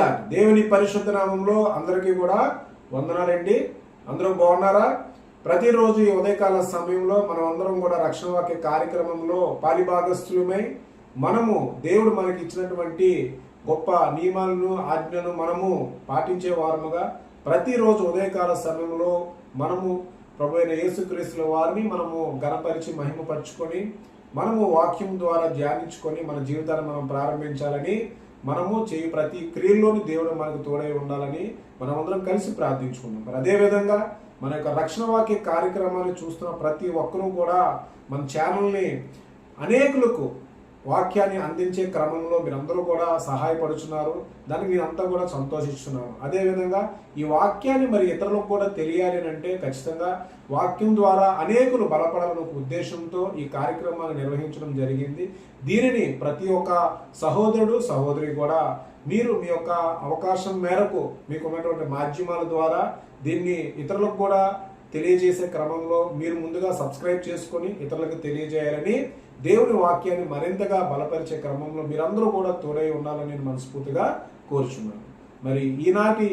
Lord. దేవుని పరిశుద్ధ నామంలో అందరికీ కూడా వందనాలండి. అందరూ బాగున్నారా? ప్రతిరోజు ఈ ఉదయకాల సమయంలో మనం అందరం కూడా రక్షణ వాక్య కార్యక్రమంలో పాలిభాగస్తులమై మనము దేవుడు మనకి ఇచ్చినటువంటి గొప్ప నియమాలను ఆజ్ఞలను మనము పాటించే వారముగా ప్రతిరోజు ఉదయకాల సమయంలో మనము ప్రభు అయిన యేసుక్రీస్తుల వారిని మనము ఘనపరిచి మహిమపరుచుకొని మనము వాక్యం ద్వారా ధ్యానించుకొని మన జీవితాన్ని మనం ప్రారంభించాలని, మనము చేయి ప్రతి క్రియల్లోని దేవుడు మనకు తోడై ఉండాలని మనమందరం కలిసి ప్రార్థించుకున్నాం. మరి అదేవిధంగా మన యొక్క రక్షణ వాక్య కార్యక్రమాన్ని చూస్తున్న ప్రతి ఒక్కరూ కూడా మన ఛానల్ని అనేకులకు వాక్యాన్ని అందించే క్రమంలో మీరందరూ కూడా సహాయపడుచున్నారు. దానికి మీరంతా కూడా సంతోషిస్తున్నారు. అదేవిధంగా ఈ వాక్యాన్ని మరి ఇతరులకు కూడా తెలియాలి అంటే ఖచ్చితంగా వాక్యం ద్వారా అనేకులు బలపడాలన్న ఉద్దేశంతో ఈ కార్యక్రమాన్ని నిర్వహించడం జరిగింది. దీనిని ప్రతి ఒక్క సహోదరుడు సహోదరి కూడా మీరు మీ యొక్క అవకాశం మేరకు మీకు ఉన్నటువంటి మాధ్యమాల ద్వారా దీన్ని ఇతరులకు కూడా తెలియజేసే క్రమంలో మీరు ముందుగా సబ్స్క్రైబ్ చేసుకొని ఇతరులకు తెలియజేయాలని, దేవుని వాక్యాన్ని మరింతగా బలపరిచే క్రమంలో మీరందరూ కూడా తోడై ఉండాలని నేను మనస్ఫూర్తిగా కోరుచున్నాను. మరి ఈనాటి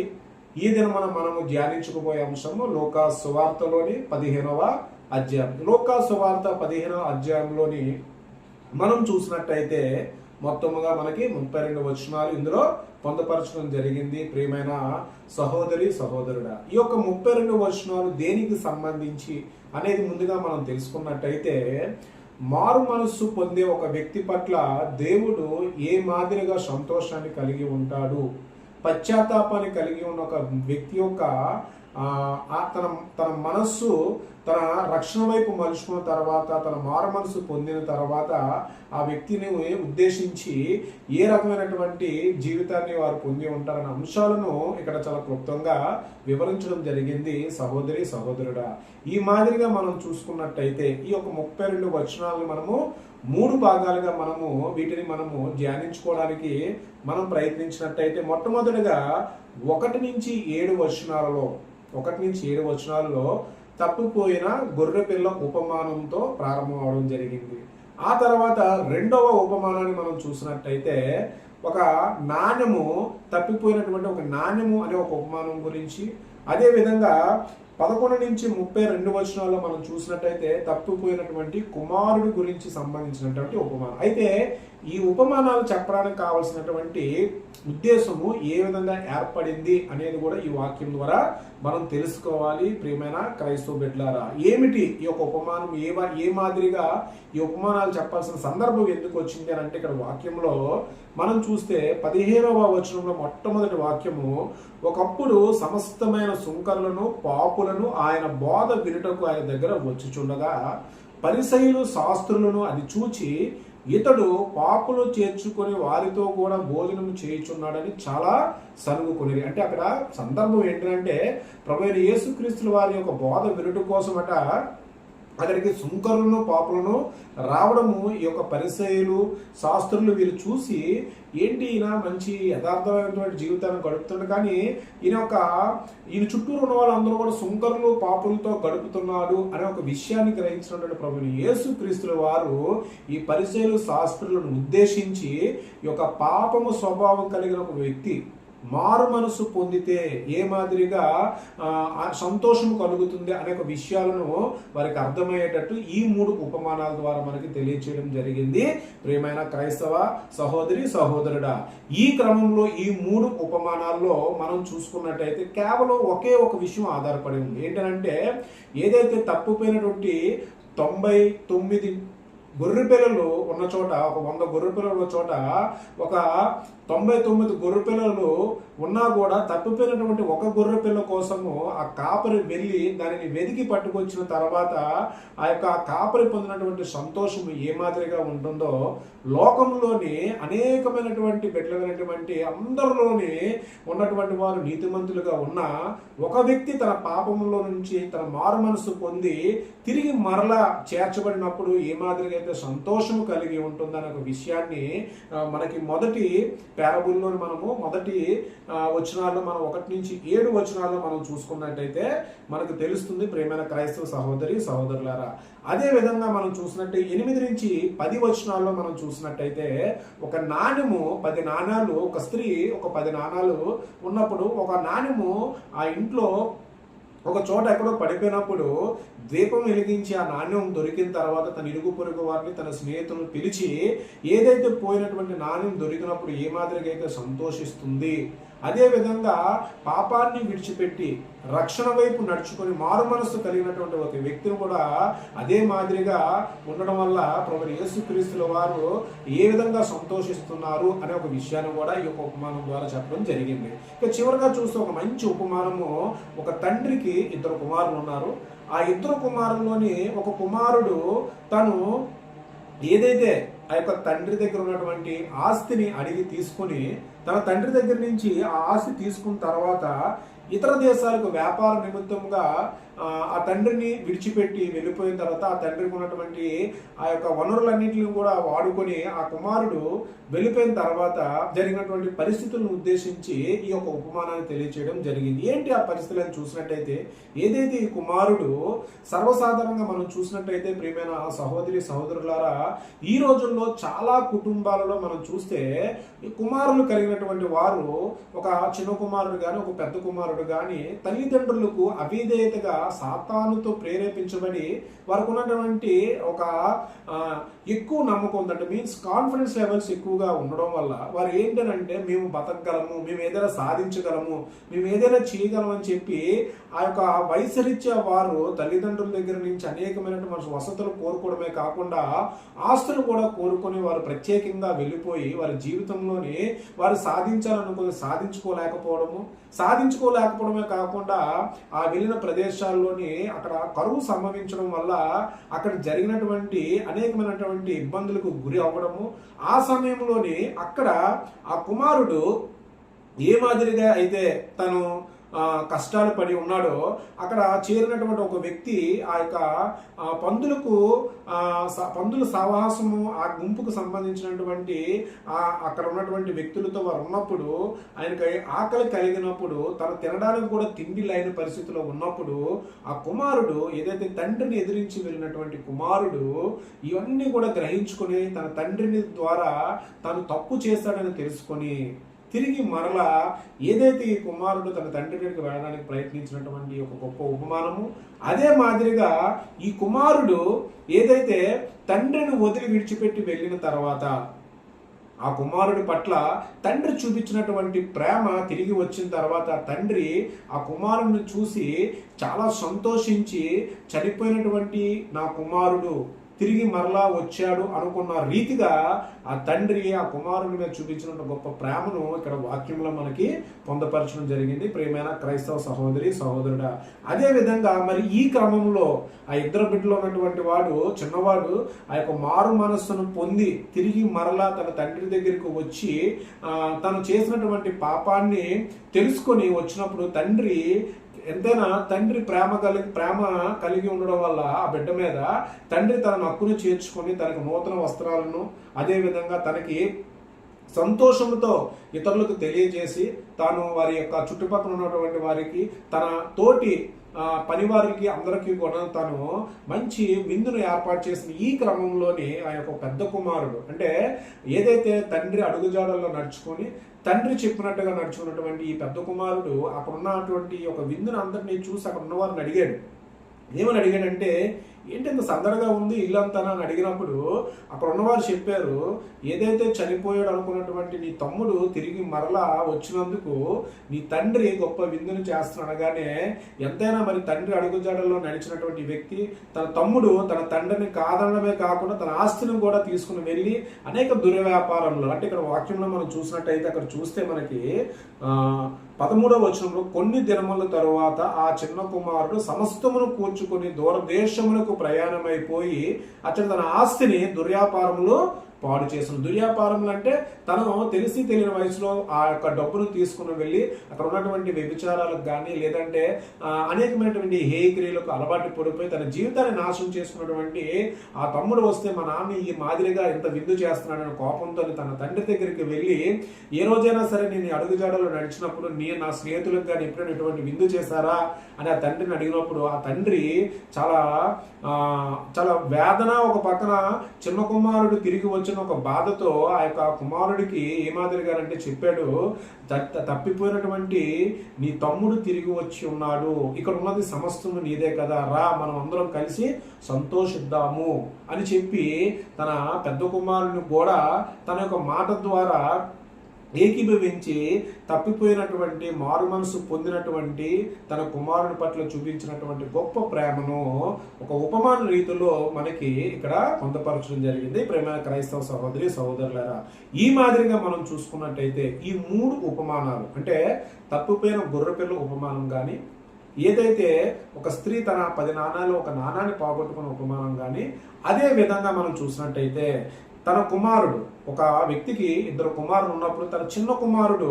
ఈ దినం మనము ధ్యానించుకుపోయే అంశము లూకా సువార్తలోని 15వ అధ్యాయం. లూకా సువార్త 15వ అధ్యాయంలోని మనం చూసినట్టయితే మొత్తముగా మనకి 32 వచనాలు ఇందులో పొందపరచడం జరిగింది. ప్రియమైన సహోదరి సహోదరుడా, ఈ యొక్క 32 వచనాలు దేనికి సంబంధించి అనేది ముందుగా మనం తెలుసుకున్నట్టయితే, మారు మనస్సు పొందే ఒక వ్యక్తి పట్ల దేవుడు ఏ మాదిరిగా సంతోషాన్ని కలిగి ఉంటాడు, పశ్చాత్తాపాన్ని కలిగి ఉన్న ఒక వ్యక్తి యొక్క తన మనస్సు తన రక్షణ వైపు మలుచుకున్న తర్వాత, తన మారు మనసు పొందిన తర్వాత ఆ వ్యక్తిని ఉద్దేశించి ఏ రకమైనటువంటి జీవితాన్ని వారు పొంది ఉంటారనే అంశాలను ఇక్కడ చాలా క్లుప్తంగా వివరించడం జరిగింది. సహోదరి సహోదరుడా, ఈ మాదిరిగా మనం చూసుకున్నట్టయితే ఈ యొక్క 32 వచనాలను మనము 3 భాగాలుగా వీటిని మనము ధ్యానించుకోవడానికి మనం ప్రయత్నించినట్టయితే, మొట్టమొదటిగా 1 నుంచి 7 వచనాలలో తప్పిపోయిన గొర్రెపిల్ల ఉపమానంతో ప్రారంభం అవడం జరిగింది. ఆ తర్వాత 2వ ఉపమానాన్ని మనం చూసినట్టయితే ఒక నాణ్యము, తప్పిపోయినటువంటి ఒక నాణ్యము అనే ఒక ఉపమానం గురించి, అదేవిధంగా 11 నుంచి 32 వచనాల్లో మనం చూసినట్టయితే తప్పిపోయినటువంటి కుమారుడి గురించి సంబంధించినటువంటి ఉపమానం. అయితే ఈ ఉపమానాలు చెప్పడానికి కావలసినటువంటి ఉద్దేశము ఏ విధంగా ఏర్పడింది అనేది కూడా ఈ వాక్యం ద్వారా మనం తెలుసుకోవాలి. ప్రియమైన క్రైస్తవ బిడ్డలారా, ఏమిటి ఈ యొక్క ఉపమానం, ఏ మాదిరిగా ఈ ఉపమానాలు చెప్పాల్సిన సందర్భం ఎందుకు వచ్చింది అని అంటే, ఇక్కడ వాక్యంలో మనం చూస్తే 15వ వచనంలో మొట్టమొదటి వాక్యము, ఒకప్పుడు సమస్తమైన సుంకరులను పాపులను ఆయన బోధ వినుటకు ఆయన దగ్గర వచ్చుచుండగా పరిసయ్యులు శాస్త్రులను అది చూచి ఇతడు పాపులు చేర్చుకొని వారితో కూడా భోజనం చేయుచున్నాడని చాలా సనుగుకొనిరి. అంటే అక్కడ సందర్భం ఏంటంటే, ప్రభువైన యేసుక్రీస్తుల వారి యొక్క బోధ వినుట కోసమట అక్కడికి సుంకరులను పాపులను రావడము ఈ యొక్క పరిసయ్యులు శాస్త్రులు వీరు చూసి, ఏంటి ఈయన మంచి యథార్థమైనటువంటి జీవితాన్ని గడుపుతున్నాడు, కానీ ఈయన చుట్టూరు ఉన్న వాళ్ళందరూ కూడా సుంకరులు పాపులతో గడుపుతున్నాడు అనే ఒక విషయాన్ని గ్రహించినటువంటి ప్రభువుని యేసుక్రీస్తుల వారు ఈ పరిసయ్యులు శాస్త్రులను ఉద్దేశించి ఈ యొక్క పాపము స్వభావం కలిగిన ఒక వ్యక్తి మారు మనసు పొందితే ఏ మాదిరిగా సంతోషం కలుగుతుంది అనే ఒక విషయాలను వారికి అర్థమయ్యేటట్టు ఈ 3 ఉపమానాల ద్వారా మనకి తెలియచేయడం జరిగింది. ప్రియమైన క్రైస్తవ సహోదరి సహోదరుడా, ఈ క్రమంలో ఈ 3 ఉపమానాల్లో మనం చూసుకున్నట్టయితే కేవలం ఒకే ఒక విషయం ఆధారపడి ఉంది. ఏంటంటే, ఏదైతే తప్పిపోయినటువంటి 99 గొర్రె పిల్లలు ఉన్న చోట, ఒక 100 గొర్రె పిల్లలు ఉన్న చోట ఒక 99 గొర్రె పిల్లలు ఉన్నా కూడా తప్పిపోయినటువంటి ఒక గొర్రె పిల్ల కోసము ఆ కాపరి వెళ్ళి దానిని వెతికి పట్టుకొచ్చిన తర్వాత ఆ యొక్క కాపరి పొందినటువంటి సంతోషం ఏ మాదిరిగా ఉంటుందో, లోకంలోని అనేకమైనటువంటి బిడ్డలైనటువంటి అందరిలోని ఉన్నటువంటి వారు నీతిమంతులుగా ఉన్న ఒక వ్యక్తి తన పాపంలో నుంచి తన మారు మనసు పొంది తిరిగి మరలా చేర్చబడినప్పుడు ఏ మాదిరిగా అయితే సంతోషం కలిగి ఉంటుందనే ఒక విషయాన్ని మనకి మొదటి పారబుల్లోని మొదటి వచనాల్లో మనం 1-7 వచనాల్లో మనం చూసుకున్నట్టయితే మనకు తెలుస్తుంది ప్రియమైన క్రైస్తవ సహోదరి సహోదరులారా. అదే విధంగా మనం చూసినట్టు 8-10 వచనాల్లో మనం చూసినట్టయితే ఒక నాణ్యము 10 నాణాలు, ఒక స్త్రీ ఒక 10 నాణాలు ఉన్నప్పుడు ఒక నాణ్యము ఆ ఇంట్లో ఒక చోట ఎక్కడో పడిపోయినప్పుడు దీపం వెలిగించి ఆ నాణ్యం దొరికిన తర్వాత తన ఇరుగు పొరుగు వారిని, తన స్నేహితులను పిలిచి ఏదైతే పోయినటువంటి నాణ్యం దొరికినప్పుడు ఏ మాదిరిగా అయితే సంతోషిస్తుంది, అదే విధంగా పాపాన్ని విడిచిపెట్టి రక్షణ వైపు నడుచుకొని మారు మనస్సు కలిగినటువంటి ఒక వ్యక్తిని కూడా అదే మాదిరిగా ఉండడం వల్ల ప్రభువు యేసుక్రీస్తుల వారు ఏ విధంగా సంతోషిస్తున్నారు అనే ఒక విషయాన్ని కూడా ఈ యొక్క ఉపమానం ద్వారా చెప్పడం జరిగింది. ఇక చివరిగా చూస్తే ఒక మంచి ఉపమానము, ఒక తండ్రికి 2 కుమారులు ఉన్నారు. ఆ 2 కుమారుల్లోని ఒక కుమారుడు తను ఏదైతే ఆ యొక్క తండ్రి దగ్గర ఉన్నటువంటి ఆస్తిని అడిగి తీసుకుని తన తండ్రి దగ్గర నుంచి ఆ ఆస్తి తీసుకున్న తర్వాత ఇతర దేశాలకు వ్యాపార నిమిత్తంగా ఆ తండ్రిని విడిచిపెట్టి వెళ్ళిపోయిన తర్వాత ఆ తండ్రికి ఉన్నటువంటి ఆ యొక్క వనరులన్నింటిని కూడా వాడుకొని ఆ కుమారుడు వెళ్ళిపోయిన తర్వాత జరిగినటువంటి పరిస్థితులను ఉద్దేశించి ఈ యొక్క ఉపమానాన్ని తెలియచేయడం జరిగింది. ఏంటి ఆ పరిస్థితులను చూసినట్టయితే, ఏదైతే ఈ కుమారుడు సర్వసాధారణంగా మనం చూసినట్టయితే ప్రియమైన సహోదరి సహోదరులారా, ఈ రోజుల్లో చాలా కుటుంబాలలో మనం చూస్తే ఈ కుమారులు కలిగినటువంటి వారు, ఒక చిన్న కుమారుడు కానీ ఒక పెద్ద కుమారుడు కానీ తల్లిదండ్రులకు అవిధేయతగా సాతానుతో ప్రేరేపించబడి వారికి ఉన్నటువంటి ఒక ఎక్కువ నమ్మకం ఉందంటే మీన్స్ కాన్ఫిడెన్స్ లెవెల్స్ ఎక్కువగా ఉండడం వల్ల వారు ఏంటంటే మేము బతకగలము, మేము ఏదైనా సాధించగలము, మేము ఏదైనా చేయగలము అని చెప్పి ఆ యొక్క వయసురీత్యా వారు తల్లిదండ్రుల దగ్గర నుంచి అనేకమైనటువంటి వసతులు కోరుకోవడమే కాకుండా ఆస్తులు కూడా కోరుకొని వారు ప్రత్యేకంగా వెళ్ళిపోయి వారి జీవితంలోని వారు సాధించాలనుకుని సాధించుకోలేకపోవడమే కాకుండా ఆ వెళ్ళిన ప్రదేశాల్లోని అక్కడ కరువు సంభవించడం వల్ల అక్కడ జరిగినటువంటి అనేకమైనటువంటి ఇబ్బందులకు గురి అవ్వడము, ఆ సమయంలోని అక్కడ ఆ కుమారుడు ఏ మాదిరిగా అయితే తను కష్టాలు పడి ఉన్నాడో అక్కడ చేరినటువంటి ఒక వ్యక్తి ఆ యొక్క పందుల సావాసము ఆ గుంపుకు సంబంధించినటువంటి అక్కడ ఉన్నటువంటి వ్యక్తులతో వారు ఉన్నప్పుడు ఆయనకి ఆకలి కలిగినప్పుడు తను తినడానికి కూడా తిండి లేని పరిస్థితిలో ఉన్నప్పుడు ఆ కుమారుడు ఏదైతే తండ్రిని ఎదిరించి వెళ్ళినటువంటి కుమారుడు ఇవన్నీ కూడా గ్రహించుకొని తన తండ్రిని ద్వారా తను తప్పు చేశాడని తెలుసుకొని తిరిగి మరలా ఏదైతే ఈ కుమారుడు తన తండ్రి దగ్గరికి వెళ్ళడానికి ప్రయత్నించినటువంటి ఒక గొప్ప ఉపమానము, అదే మాదిరిగా ఈ కుమారుడు ఏదైతే తండ్రిని వదిలి విడిచిపెట్టి వెళ్ళిన తర్వాత ఆ కుమారుడి పట్ల తండ్రి చూపించినటువంటి ప్రేమ తిరిగి వచ్చిన తర్వాత తండ్రి ఆ కుమారుడిని చూసి చాలా సంతోషించి చనిపోయినటువంటి నా కుమారుడు తిరిగి మరలా వచ్చాడు అనుకున్న రీతిగా ఆ తండ్రి ఆ కుమారుని మీద చూపించిన గొప్ప ప్రేమను ఇక్కడ వాక్యంలో మనకి పొందపరచడం జరిగింది ప్రియమైన క్రైస్తవ సహోదరి సహోదరుడా. అదే విధంగా మరి ఈ క్రమంలో ఆ 2 బిడ్డలు ఉన్నటువంటి వాడు చిన్నవాడు ఆ యొక్క మారు మనస్సును పొంది తిరిగి మరలా తన తండ్రి దగ్గరికి వచ్చి తను చేసినటువంటి పాపాన్ని తెలుసుకొని వచ్చినప్పుడు ఎంతైనా తండ్రి ప్రేమ కలిగి ఉండడం వల్ల ఆ బిడ్డ మీద తండ్రి తన హక్కును చేర్చుకొని తనకు నూతన వస్త్రాలను అదే విధంగా తనకి సంతోషంతో ఇతరులకు తెలియజేసి తాను వారి యొక్క చుట్టుపక్కల ఉన్నటువంటి వారికి తన తోటి పని వారికి అందరికీ కూడా తాను మంచి విందును ఏర్పాటు చేసిన ఈ క్రమంలోని ఆ యొక్క పెద్ద కుమారుడు అంటే ఏదైతే తండ్రి అడుగుజాడల్లో నడుచుకొని తండ్రి చెప్పినట్టుగా నడుచుకున్నటువంటి ఈ పెద్ద కుమారుడు అక్కడ ఉన్నటువంటి ఒక విందును అందరినీ చూసి అక్కడ ఉన్నవారిని అడిగాడు. ఏమని అడిగాడంటే, ఏంటి ఇంత సందడిగా ఉంది ఇల్లంతా అని అడిగినప్పుడు అక్కడ ఉన్నవారు చెప్పారు, ఏదైతే చనిపోయాడు అనుకున్నటువంటి నీ తమ్ముడు తిరిగి మరలా వచ్చినందుకు నీ తండ్రి గొప్ప విందును చేస్తున్నాడు అనగానే ఎంతైనా మరి తండ్రి అడుగుజాడల్లో నడిచినటువంటి వ్యక్తి తన తమ్ముడు తన తండ్రిని కాదనడమే కాకుండా తన ఆస్తిని కూడా తీసుకుని వెళ్ళి అనేక దుర్వ్యాపారంలో అంటే ఇక్కడ వాక్యంలో మనం చూసినట్టయితే అక్కడ చూస్తే మనకి 13వ వచనంలో కొన్ని దినముల తరువాత ఆ చిన్న కుమారుడు సమస్తమును కూర్చుకొని దూరదేశములకు ప్రయాణమైపోయి అతను తన ఆస్తిని దుర్వ్యాపారంలో పాడు చేసిన. దుర్వ్యాపారములు అంటే తను తెలిసి తెలియని వయసులో ఆ యొక్క డబ్బును తీసుకుని వెళ్ళి అక్కడ ఉన్నటువంటి వ్యభిచారాలకు కానీ లేదంటే అనేకమైనటువంటి హేయక్రియలకు అలవాటు పడిపోయి తన జీవితాన్ని నాశనం చేసుకున్నటువంటి ఆ తమ్ముడు వస్తే మా నాన్న ఈ మాదిరిగా ఇంత విందు చేస్తున్నాడని కోపంతో తన తండ్రి దగ్గరికి వెళ్ళి, ఏ రోజైనా సరే నేను అడుగుజాడలో నడిచినప్పుడు నా స్నేహితులకు కానీ ఎప్పుడైనా ఇటువంటి విందు చేశారా అని ఆ తండ్రిని అడిగినప్పుడు ఆ తండ్రి చాలా చాలా వేదన, ఒక పక్కన చిన్న కుమారుడు తిరిగి వచ్చిన ఒక బాధతో ఆ యొక్క కుమారుడికి ఏ మాదిరిగానంటే చెప్పాడు, తప్పిపోయినటువంటి నీ తమ్ముడు తిరిగి వచ్చి ఉన్నాడు, ఇక్కడ ఉన్నది సమస్తము నీదే కదా, రా మనం అందరం కలిసి సంతోషిద్దాము అని చెప్పి తన పెద్ద కుమారుని కూడా తన యొక్క మాట ద్వారా ఏకీభవించి తప్పిపోయినటువంటి మారు మనసు పొందినటువంటి తన కుమారుని పట్ల చూపించినటువంటి గొప్ప ప్రేమను ఒక ఉపమాన రీతిలో మనకి ఇక్కడ పొందపరచడం జరిగింది. ప్రేమ క్రైస్తవ సహోదరి సహోదరులారా, ఈ మాదిరిగా మనం చూసుకున్నట్టయితే ఈ 3 ఉపమానాలు అంటే తప్పిపోయిన గొర్రెపిల్ల ఉపమానం కానీ, ఏదైతే ఒక స్త్రీ తన 10 నాణాలు ఒక నాణాన్ని పోగొట్టుకున్న ఉపమానం కానీ, అదే విధంగా మనం చూసినట్టయితే తన కుమారుడు, ఒక వ్యక్తికి 2 కుమారులు ఉన్నప్పుడు తన చిన్న కుమారుడు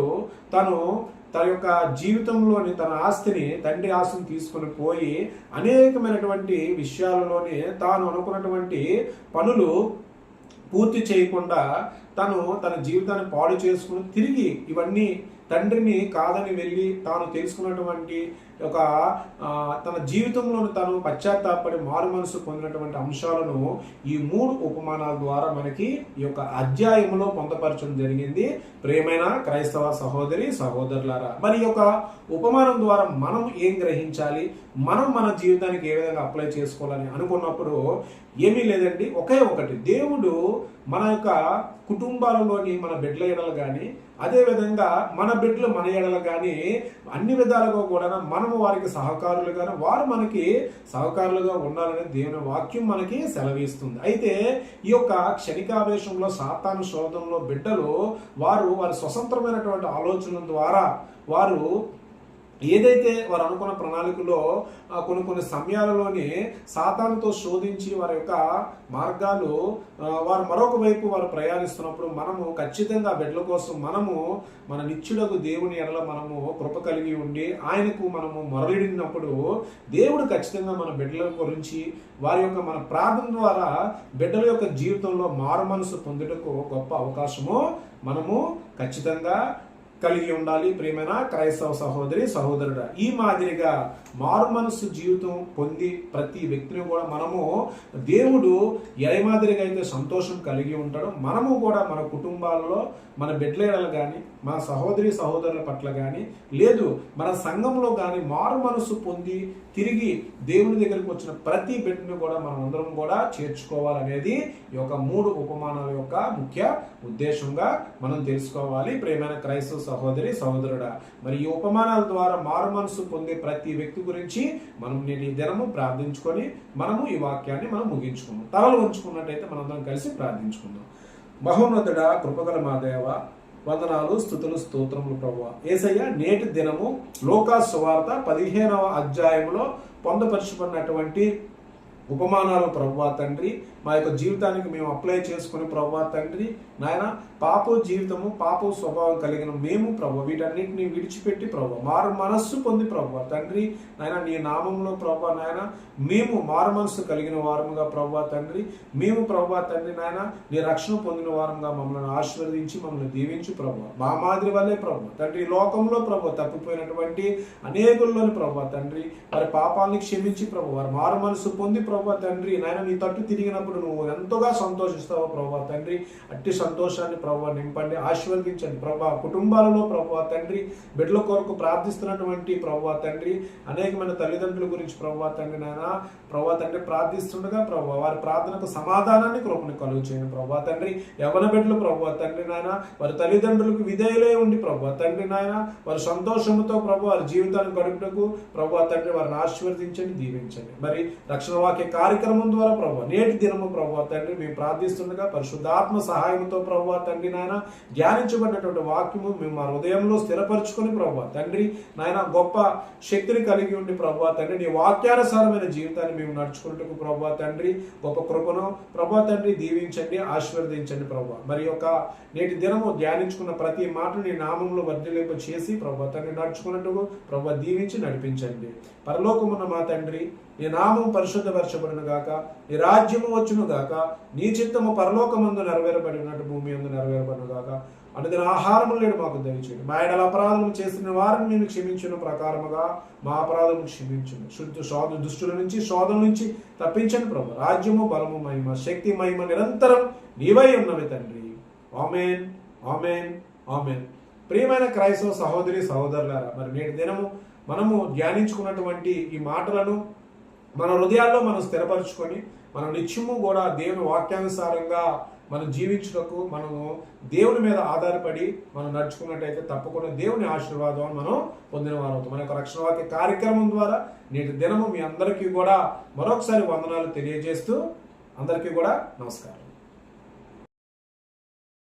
తన యొక్క జీవితంలోని తన ఆస్తిని, తండ్రి ఆస్తిని తీసుకుని పోయి అనేకమైనటువంటి విషయాలలోని తాను అనుకున్నటువంటి పనులు పూర్తి చేయకుండా తన జీవితాన్ని పాడు చేసుకుని తిరిగి ఇవన్నీ తండ్రిని కాదని వెళ్ళి తాను తెలుసుకున్నటువంటి ఒక తన జీవితంలో తను పశ్చాత్తాపడి మారు మనసు పొందినటువంటి అంశాలను ఈ 3 ఉపమానాల ద్వారా మనకి ఈ యొక్క అధ్యాయంలో పొందపరచడం జరిగింది. ప్రియమైన క్రైస్తవ సహోదరి సహోదరులారా, మరి ఈ యొక్క ఉపమానం ద్వారా మనం ఏం గ్రహించాలి, మనం మన జీవితానికి ఏ విధంగా అప్లై చేసుకోవాలని అనుకున్నప్పుడు ఏమీ లేదండి, ఒకే ఒకటి, దేవుడు మన యొక్క కుటుంబాలలోని మన బిడ్డల ఎడలు కానీ, అదేవిధంగా మన బిడ్డలు మన ఎడలు కానీ అన్ని విధాలుగా కూడా మనము వారికి సహకారులుగాను, వారు మనకి సహకారులుగా ఉండాలని దేవుని వాక్యం మనకి సెలవిస్తుంది. అయితే ఈ యొక్క క్షణికావేశంలో సాతాను శోధంలో బిడ్డలు వారి స్వతంత్రమైనటువంటి ఆలోచనల ద్వారా వారు ఏదైతే వారు అనుకున్న ప్రణాళికలో కొన్ని సమయాలలోనే సాతానుతో శోధించి వారి యొక్క మార్గాలు వారు మరొక వైపు వారు ప్రయాణిస్తున్నప్పుడు మనము ఖచ్చితంగా బిడ్డల కోసం మనము మన నిత్యుడకు దేవుని ఎడల మనము కృప కలిగి ఉండి ఆయనకు మనము మొరలిడినప్పుడు దేవుడు ఖచ్చితంగా మన బిడ్డల గురించి వారి యొక్క మన ప్రార్థన ద్వారా బిడ్డల యొక్క జీవితంలో మారు మనసు పొందుటకు గొప్ప అవకాశము మనము ఖచ్చితంగా కలిగి ఉండాలి. ప్రియమైన క్రైస్తవ సహోదరి సహోదరుడా, ఈ మాదిరిగా మారు మనసు జీవితం పొంది ప్రతి వ్యక్తిని కూడా మనము దేవుడు ఏ మాదిరిగా అయితే సంతోషం కలిగి ఉంటాడో మనము కూడా మన కుటుంబాలలో మన బిడ్డల కానీ మన సహోదరి సహోదరుల పట్ల కానీ లేదు మన సంఘంలో కానీ మారు మనసు పొంది తిరిగి దేవుని దగ్గరికి వచ్చిన ప్రతి బిడ్డను కూడా మనం అందరం కూడా చేర్చుకోవాలనేది ఈ యొక్క 3 ఉపమానాల యొక్క ముఖ్య ఉద్దేశంగా మనం తెలుసుకోవాలి. ప్రియమైన క్రైస్తవ సహోదరి సహోదరుడా, మరి ఈ ఉపమానాల ద్వారా మారు మనసు పొందే ప్రతి వ్యక్తి గురించి మనం నేను ఈ దినము ప్రార్థించుకొని మనము ఈ వాక్యాన్ని మనం ముగించుకుందాం. తలలు ఉంచుకున్నట్టయితే మనందరం కలిసి ప్రార్థించుకుందాం. మహోన్నతుడా, కృపగల మా దేవ, వందనాలు, స్తుతులు, స్తోత్రములు ప్రభువా. యేసయ్య, నేటి దినము లూకా సువార్త 15వ అధ్యాయంలో పొందుపరచబడినటువంటి ఉపమానాలు ప్రభువా తండ్రి, మా యొక్క జీవితానికి మేము అప్లై చేసుకుని ప్రభువా తండ్రి నాయన, పాప జీవితము పాప స్వభావం కలిగిన మేము ప్రభు వీటన్నిటిని విడిచిపెట్టి ప్రభు మారు మనస్సు పొంది ప్రభువా తండ్రి నాయన, నీ నామంలో ప్రభువా నాయన మేము మారు మనస్సు కలిగిన వారముగా ప్రభువా తండ్రి, మేము ప్రభువా తండ్రి నాయన నీ రక్షణ పొందిన వారముగా మమ్మల్ని ఆశీర్వదించి మమ్మల్ని దీవించు ప్రభువా. మా మాదిరి వల్లే ప్రభు తండ్రి లోకంలో ప్రభు తప్పిపోయినటువంటి అనేకుల్లోని ప్రభువా తండ్రి వారి పాపాలని క్షమించి ప్రభు వారు మారు మనస్సు పొంది ప్రభువా తండ్రి నాయన నీ తట్టు తిరిగినప్పుడు నువ్వు ఎంతగా సంతోషిస్తావు ప్రభువా తండ్రి. అట్టి సంతోషాన్ని ప్రభువా నింపండి, ఆశీర్వదించండి ప్రభువా. కుటుంబాలలో ప్రభువా తండ్రి బిడ్డల కొరకు ప్రార్థిస్తున్నటువంటి ప్రభువా తండ్రి అనేకమైన తల్లిదండ్రుల గురించి ప్రభువా తండ్రి నాయన ప్రభువా తండ్రి ప్రార్థిస్తుండగా ప్రభువా వారి ప్రార్థనకు సమాధానాన్ని కృపను కలుగు చేయండి ప్రభువా తండ్రి. యవ్వన బిడ్డలు ప్రభువా తండ్రి నాయన వారి తల్లిదండ్రులకు విధేయులై ఉండి ప్రభువా తండ్రి నాయన వారి సంతోషంతో ప్రభు వారి జీవితాన్ని గడుపుటకు ప్రభువా తండ్రి వారిని ఆశీర్వదించండి, దీవించండి. మరి రక్షణ వాక్య కార్యక్రమం ద్వారా ప్రభు నేటి దినం దినము ప్రభువా తండ్రి మేము ప్రార్థిస్తుండగా పరిశుద్ధాత్మ సహాయంతో ప్రభువా తండ్రి నాయన ధ్యానించబడినటువంటి వాక్యము మేము మా హృదయంలో స్థిరపరచుకొని ప్రభువా తండ్రి నాయన గొప్ప శక్తిని కలిగి ఉండి ప్రభువా తండ్రి నీ వాక్యానుసారమైన జీవితాన్ని మేము నడుచుకుంటూ ప్రభువా తండ్రి గొప్ప కృపను ప్రభువా తండ్రి దీవించండి, ఆశీర్వదించండి ప్రభువా. మరి యొక్క నేటి దినము ధ్యానించుకున్న ప్రతి మాటను నీ నామంలో వర్ధిలింప చేసి ప్రభువా తండ్రి నడుచుకున్నట్టుకు ప్రభువా దీవించి నడిపించండి. పరలోకమున్న మా తండ్రి నీ నామం పరిశుద్ధపరచబడును గాక, నీ రాజ్యము వచ్చును గాక, నీ చిత్తము పరలోకమందు నెరవేరబడినట్టు భూమి యందు నెరవేరబడును గాక. అనుదిన ఆహారము లేడు మాకు దయచేయండి. మా ఎడల అపరాధము చేసిన వారిని మేము క్షమించిన ప్రకారముగా మా అపరాధము క్షమించండి. దుష్టుల నుంచి శోధన నుంచి తప్పించండి ప్రభు. రాజ్యము బలము మహిమ శక్తి మహిమ నిరంతరం నీవై ఉన్నవి తండ్రి. ఆమేన్, ఆమేన్, ఆమేన్. ప్రియమైన క్రైస్తవ సహోదరి సహోదరులారా, మరి నేటి దినము మనము ధ్యానించుకున్నటువంటి ఈ మాటలను మన హృదయాల్లో మనం స్థిరపరచుకొని మనం నిత్యము కూడా దేవుని వాక్యానుసారంగా మనం జీవించుటకు మనము దేవుని మీద ఆధారపడి మనం నడుచుకున్నట్టయితే తప్పకుండా దేవుని ఆశీర్వాదం మనం పొందిన వారు అవుతాం. మన యొక్క రక్షణ వాక్య కార్యక్రమం ద్వారా నేటి దినము మీ అందరికీ కూడా మరొకసారి వందనాలు తెలియజేస్తూ అందరికీ కూడా నమస్కారం.